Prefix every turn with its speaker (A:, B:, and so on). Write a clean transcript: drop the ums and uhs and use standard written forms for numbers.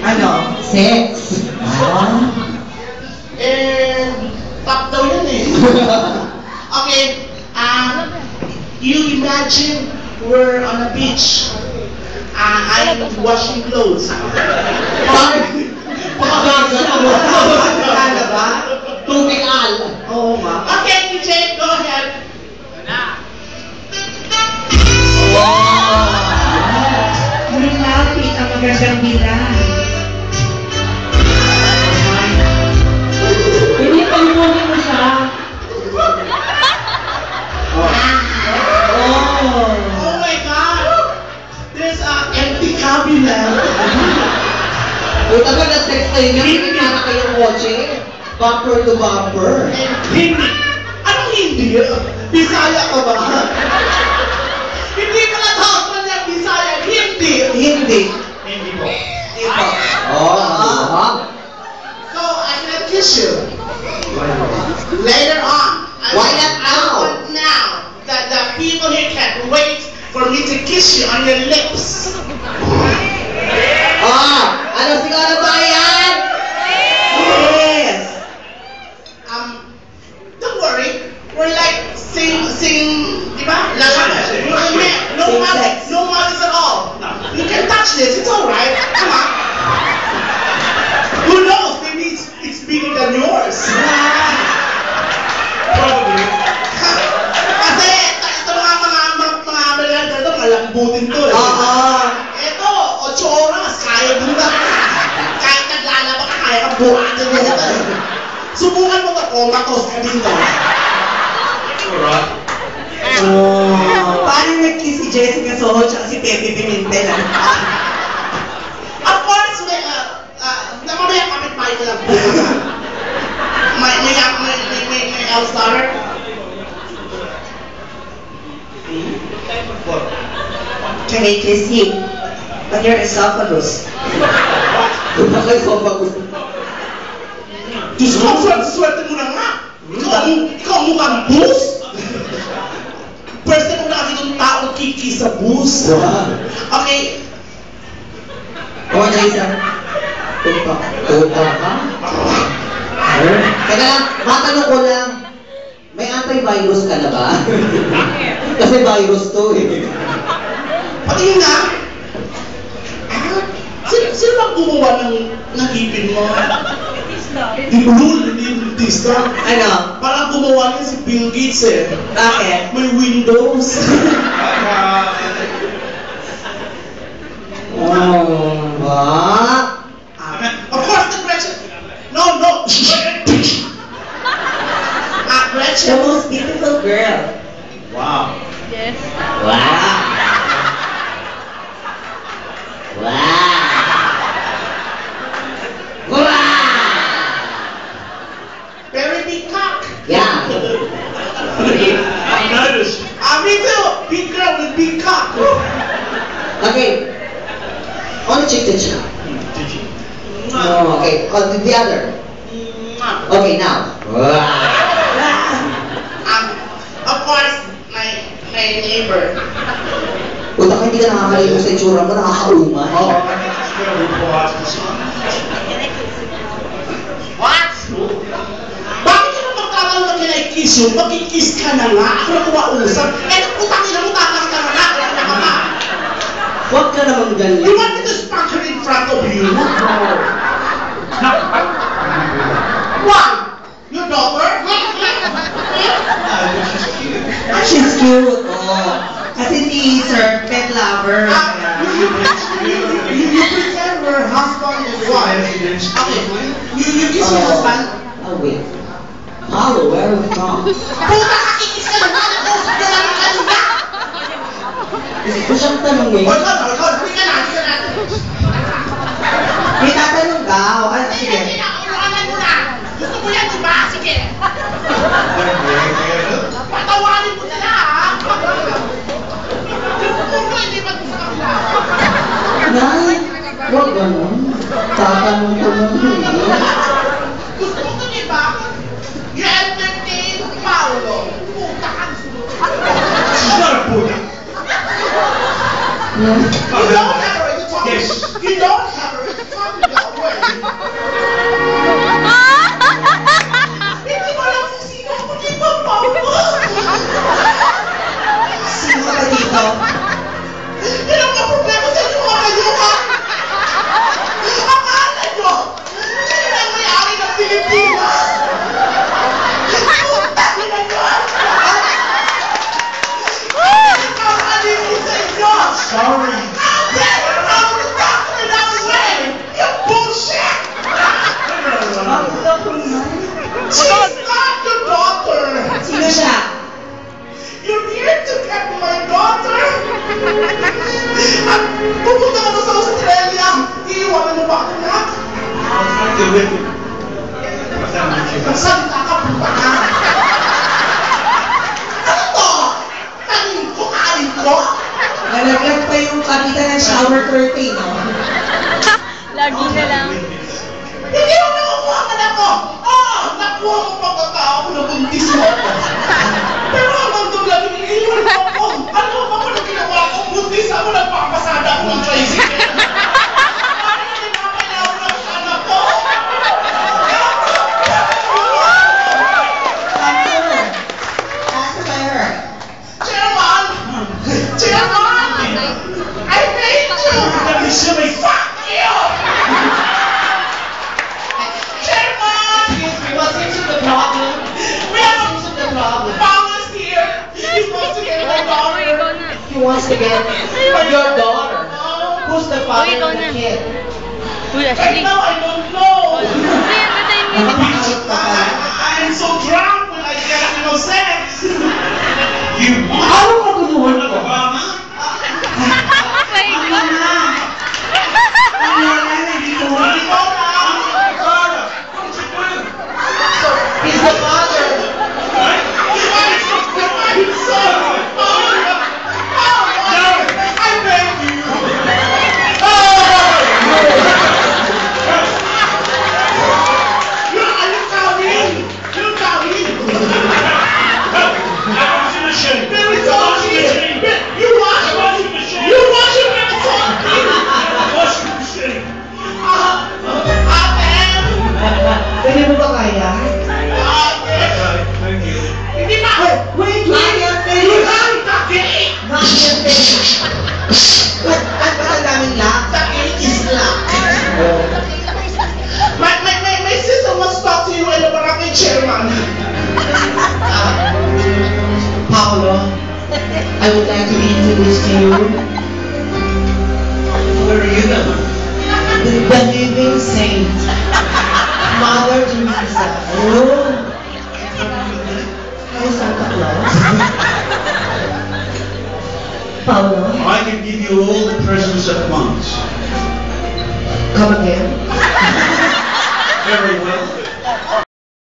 A: Ano? Sex. Ah.
B: Top daw yun eh. Okay, you imagine we're on a beach. I'm washing clothes.
A: Pakakagano ba? Tubig al. Oo nga.
B: Okay, DJ, go ahead.
A: Lumapit ang magandang bilang. Hindi, palimunin mo siya.
B: Oh my God! There's an empty cabinet.
A: Buta ba na-sex tayo niya? Hindi na kayong kotse. Bumper to bumper.
B: Hindi. Anong hindi? Bisaya ka ba? Hindi ka natawag mo niya Bisaya. Hindi.
A: Hindi.
B: Hindi po.
A: Hindi po. Oh.
B: So, I can kiss you. Later on.
A: Why not now?
B: I want now that the people here can wait for me to kiss you on your lips.
A: Ano siguro ba yan? Yes!
B: Don't worry. We're like sing, di ba? No malice at all. You can touch this. It's all right. Come on. Who knows? Maybe it's bigger than yours. Probably. Kasi ito mga American ito, malambutin to eh. Ito, 8 oras, kaya mo na. Kahit naglalaba ka, kaya ka buhatin mo ito eh. Subukan mo ito, comatose ka din to.
A: Paano nag-kiss si Jessica Soho at si Pepe Pimentel?
B: Of course, namamaya kapit bahay ka lang. May else daughter?
A: Can I kiss you? On your esophagus. Esophagus.
B: Diyos ko, swerte mo na nga. Ikaw ang mukhang bus? First time ko nakakita ng taong kiki sa bus. Okay.
A: O, Jason. Tupa ka? Teka lang, matanong ko lang. May antivirus ka na ba? Kasi virus to eh.
B: Pati yun nga. Sino bang gumawa ng ipin mo? Hindi yung dentista.
A: Ano?
B: Parang gumawa niya si Bill Gates eh.
A: Bakit?
B: May Windows. Of course, the Gretchen. No. Gretchen.
A: The most beautiful girl.
B: Wow.
C: Yes.
A: Wow.
B: Very big cock.
A: Yeah.
B: I noticed. Me too. Big girl with big cock.
A: Okay. On the chick. Oh, okay. On the other. Okay, now.
B: Of course, my neighbor.
A: Puta ka, hindi ka nakakalimutan sa itsura mo, nakakaumay.
B: What? Bakit ka naman magkakaroon na kinay-kiss yun? Mag-kiss ka na nga. Ako na kumausap. Utang ina mo, tatang ka na nga. Wala ka pa.
A: Huwag ka naman ganyan.
B: You want me to spank her in front of you? Why? Your daughter?
A: She's cute. Oh. Kasi si Sir Pet Lover.
B: You pretend we're husband and wife. Okay. You kiss your husband?
A: Oh, wait. Hello, where are we from?
B: Puta, kakikis ka na nga. Nag-usap ka lang ng kanina.
A: Gusto siyang tanongin.
B: Hold on. Hindi ka na.
A: May tatanong ka. O, ano, sige.
B: Hindi na. Uruanan mo na. Gusto mo yan, diba? Sige. Patawarin mo sila, ha? Hindi ba sa kanila?
A: Nay, huwag ganun. Tatanong ko lang yun.
B: Gusto mo ito, diba? You entertain Paolo. Puta ka. She's not a Buddha. You don't have her. You don't have her. Magsalita ka, puta ka. Ano to? Tanin ko, kain ko?
C: Nalaglag pa yung kapita ng shower curtain, no?
D: Lagi na lang.
B: Hindi mo nakukuha ka na ko. Nakuha mo pagkatao ko na buntis mo ako. Pero hanggang doon lagi niliwan mo ako. Ano ba ko na ginawa ko? Buntis ako, nagpapasada ako ng tricycle. Ano na pinapalaw na sa anak ko? Chairman! Chairman! I hate you!
E: That is silly.
B: Fuck you! Chairman!
C: What seems to the problem?
B: We have
C: What seems to the problem?
B: Paula's here! He's supposed to get my
D: Uy, ikaw
B: daughter!
D: na.
C: He wants to get your daughter. Who's the father
D: ikaw
C: of the
D: na.
C: kid?
D: Uy,
B: Right
D: Ashley.
B: now, I don't know!
D: Uy, ang ganda yung music.
C: Napakahit pa pala.
B: I'm so drunk when I get sex!
E: You
C: Ano katulungan ko?
E: Obama?
D: Oh my God.
C: Wala na dito. He's the father.
B: I beg you! Are you coming? You're coming! Very salty! You wash it! You wash it very salty!
C: Pwede mo ba kaya?
B: Hindi ba?
C: Wait,
B: You can't take!
C: Not yet finished. Ba't ang daming lock?
B: The cake is locked. My sister wants to talk to you and the barangay chairman.
C: Paolo, I would like to introduce to you
A: Where are you now?
C: the living saint, Mother Teresa. Oh. Hi, Santa Claus. Paolo,
E: I can give you all the presents at once.
C: come again.
E: Very well.